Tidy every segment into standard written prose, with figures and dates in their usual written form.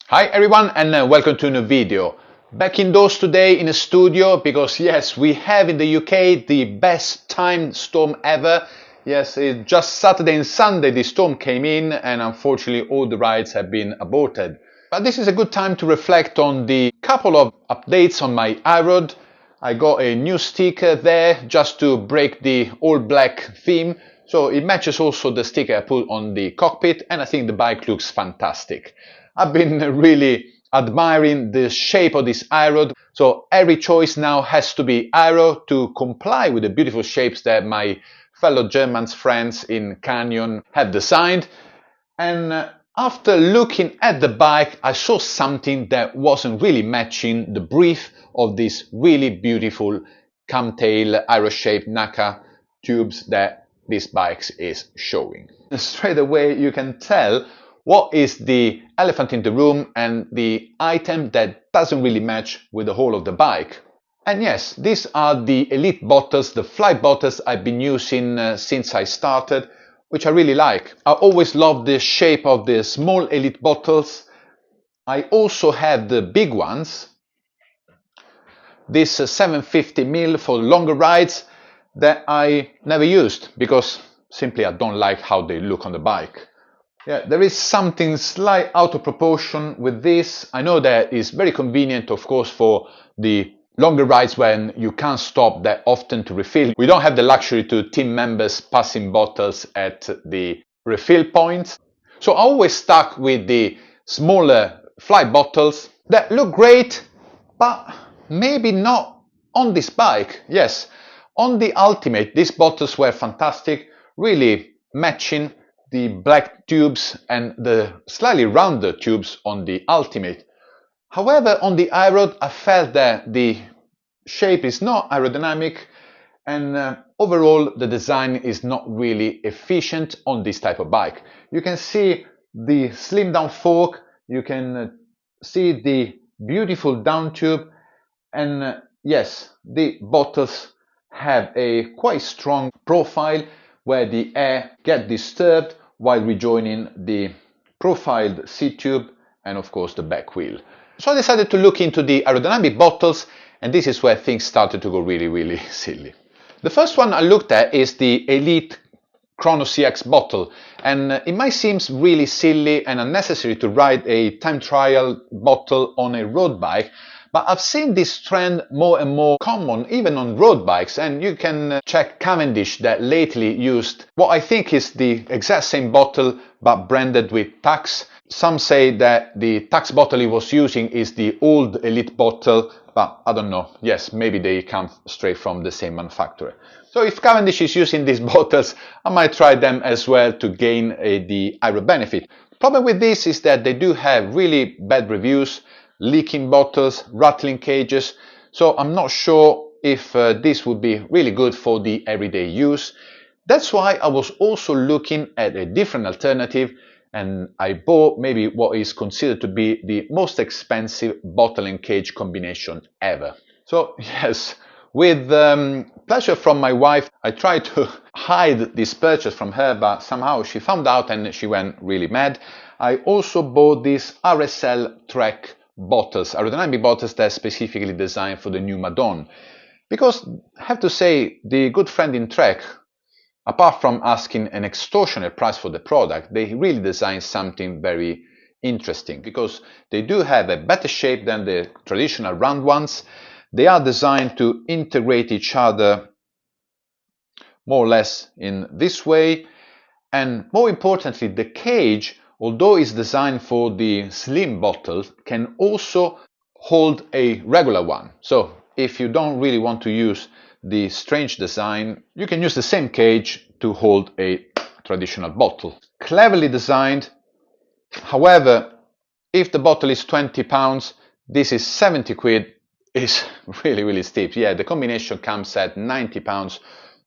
Hi everyone and welcome to a new video. Back indoors today in a studio because yes, we have in the UK the best timed storm ever. Yes, it's just Saturday and Sunday the storm came in and unfortunately all the rides have been aborted. But this is a good time to reflect on the couple of updates on my iRoad. I got a new sticker there just to break the all black theme. So it matches also the sticker I put on the cockpit and I think the bike looks fantastic. I've been really admiring the shape of this iRoad. So every choice now has to be aero to comply with the beautiful shapes that my fellow German friends in Canyon have designed. And after looking at the bike, I saw something that wasn't really matching the brief of these really beautiful camtail aero-shaped NACA tubes that this bike is showing. Straight away you can tell what is the elephant in the room and the item that doesn't really match with the whole of the bike. And yes, these are the Elite bottles, the flight bottles I've been using since I started, which I really like. I always loved the shape of the small Elite bottles. I also have the big ones, this 750 ml for longer rides that I never used because simply I don't like how they look on the bike. Yeah, there is something slight out of proportion with this. I know that it's very convenient, of course, for the longer rides when you can't stop that often to refill. We don't have the luxury to team members passing bottles at the refill points. So I always stuck with the smaller flight bottles that look great, but maybe not on this bike. Yes, on the Ultimate, these bottles were fantastic, really matching the black tubes and the slightly rounder tubes on the Ultimate. However, on the iRoad, I felt that the shape is not aerodynamic and overall the design is not really efficient on this type of bike. You can see the slim down fork, you can see the beautiful down tube, and yes, the bottles have a quite strong profile where the air gets disturbed while rejoining the profiled seat tube and of course the back wheel. So I decided to look into the aerodynamic bottles, and this is where things started to go really silly. The first one I looked at is the Elite Crono CX bottle, and it might seem really silly and unnecessary to ride a time trial bottle on a road bike, but I've seen this trend more and more common even on road bikes, and you can check Cavendish that lately used what I think is the exact same bottle but branded with Tacx. Some say that the Tacx bottle he was using is the old Elite bottle, but I don't know. Yes, maybe they come straight from the same manufacturer. So if Cavendish is using these bottles, I might try them as well to gain the aero benefit. The problem with this is that they do have really bad reviews, leaking bottles, rattling cages, so I'm not sure if this would be really good for the everyday use. That's why I was also looking at a different alternative, and I bought maybe what is considered to be the most expensive bottle and cage combination ever. So yes, with pleasure from my wife, I tried to hide this purchase from her, but somehow she found out and she went really mad. I also bought these RSL Trek bottles, aerodynamic bottles that are specifically designed for the new Madone. Because I have to say, the good friend in Trek, apart from asking an extortionate price for the product, they really designed something very interesting because they do have a better shape than the traditional round ones. They are designed to integrate each other more or less in this way, and more importantly, the cage, although it's designed for the slim bottle, can also hold a regular one. So if you don't really want to use the strange design, you can use the same cage to hold a traditional bottle. Cleverly designed. However, if the bottle is £20, this is 70 quid. Is really steep. Yeah, the combination comes at £90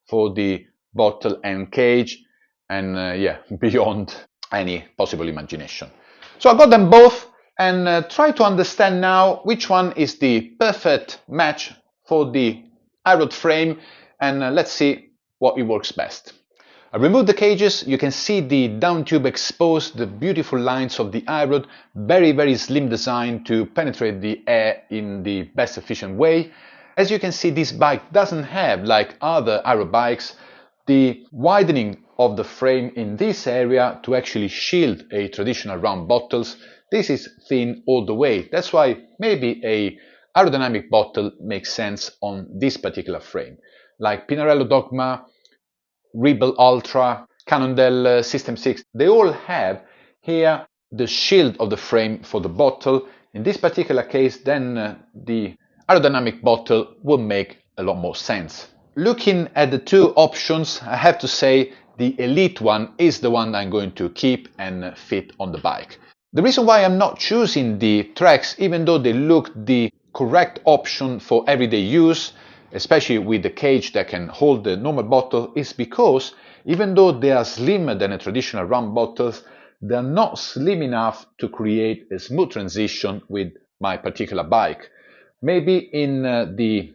for the bottle and cage, and yeah, beyond any possible imagination. So I got them both and try to understand now which one is the perfect match for the iRoad frame, and let's see what it works best. I removed the cages. You can see the down tube exposed, the beautiful lines of the aeroad, very slim design to penetrate the air in the best efficient way. As you can see, this bike doesn't have, like other aero bikes, the widening of the frame in this area to actually shield a traditional round bottles. This is thin all the way. That's why maybe a aerodynamic bottle makes sense on this particular frame. Like Pinarello Dogma, Rebel Ultra, Cannondale System 6, they all have here the shield of the frame for the bottle. In this particular case, then the aerodynamic bottle will make a lot more sense. Looking at the two options, I have to say the Elite one is the one I'm going to keep and fit on the bike. The reason why I'm not choosing the Treks, even though they look the correct option for everyday use, especially with the cage that can hold the normal bottle, is because even though they are slimmer than a traditional round bottles, they are not slim enough to create a smooth transition with my particular bike. Maybe in the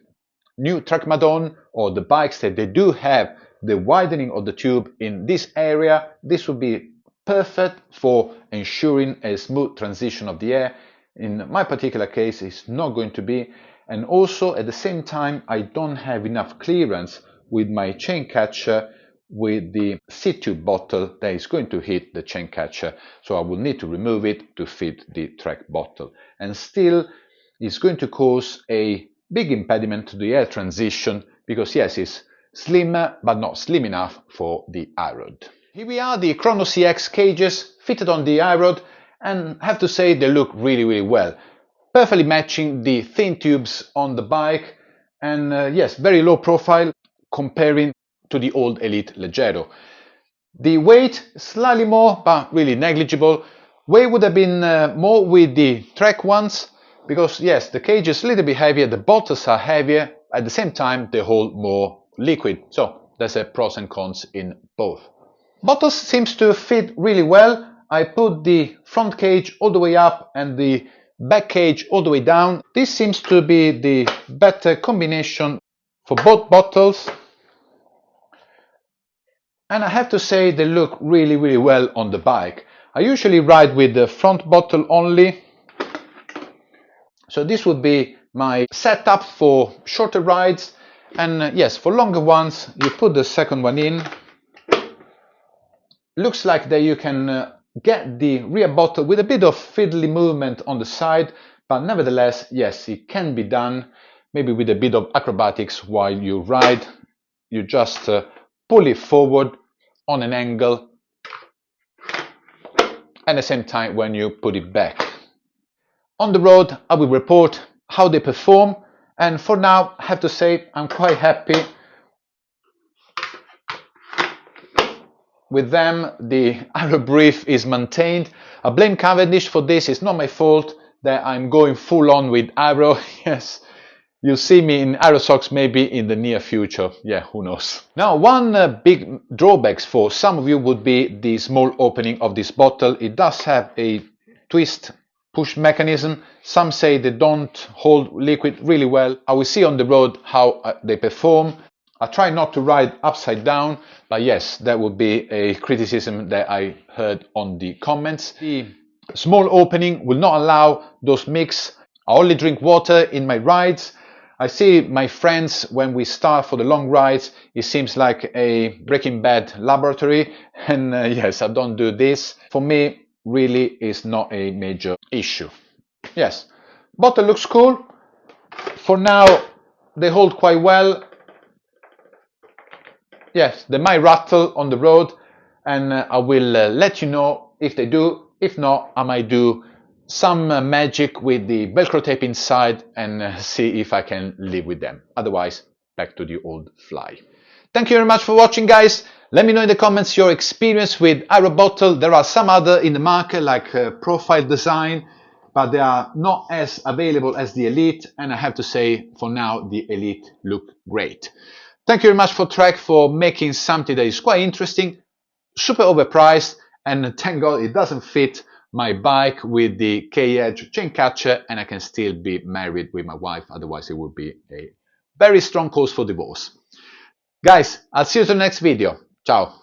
new Trek Madon or the bikes that they do have the widening of the tube in this area, this would be perfect for ensuring a smooth transition of the air. In my particular case, it's not going to be. And also at the same time, I don't have enough clearance with my chain catcher with the seat tube bottle that is going to hit the chain catcher. So I will need to remove it to fit the Trek bottle. And still, it's going to cause a big impediment to the air transition because yes, it's slimmer, but not slim enough for the aeroad. Here we are, the Crono CX cages fitted on the aeroad, and I have to say they look really well. Perfectly matching the thin tubes on the bike, and yes, very low profile comparing to the old Elite Leggero. The weight slightly more, but really negligible. Weight would have been more with the Trek ones, because yes, the cage is a little bit heavier, the bottles are heavier, at the same time they hold more liquid. So there's a pros and cons in both. Bottles seems to fit really well. I put the front cage all the way up and the back cage all the way down. This seems to be the better combination for both bottles. And I have to say they look really well on the bike. I usually ride with the front bottle only. So this would be my setup for shorter rides. And yes, for longer ones, you put the second one in. Looks like that you can get the rear bottle with a bit of fiddly movement on the side, but nevertheless, yes, it can be done, maybe with a bit of acrobatics while you ride. You just pull it forward on an angle, at the same time when you put it back. On the road, I will report how they perform, and for now, I have to say I'm quite happy with them. The aero brief is maintained. I blame Cavendish for this. It's not my fault that I'm going full on with aero. Yes, you'll see me in aero socks maybe in the near future. Yeah, who knows. Now, one big drawback for some of you would be the small opening of this bottle. It does have a twist push mechanism. Some say they don't hold liquid really well. I will see on the road how they perform. I try not to ride upside down, but yes, that would be a criticism that I heard on the comments. The small opening will not allow those mix. I only drink water in my rides. I see my friends when we start for the long rides, it seems like a Breaking Bad laboratory, and yes, I don't do this. For me, really is not a major issue. Yes, bottle looks cool. For now, they hold quite well. Yes, they might rattle on the road, and I will let you know if they do. If not, I might do some magic with the Velcro tape inside and see if I can live with them. Otherwise, back to the old fly. Thank you very much for watching, guys. Let me know in the comments your experience with Aero Bottle. There are some other in the market, like Profile Design, but they are not as available as the Elite, and I have to say, for now, the Elite look great. Thank you very much for Trek for making something that is quite interesting, super overpriced, and thank God it doesn't fit my bike with the K-Edge chain catcher, and I can still be married with my wife, otherwise it would be a very strong cause for divorce. Guys, I'll see you in the next video. Ciao.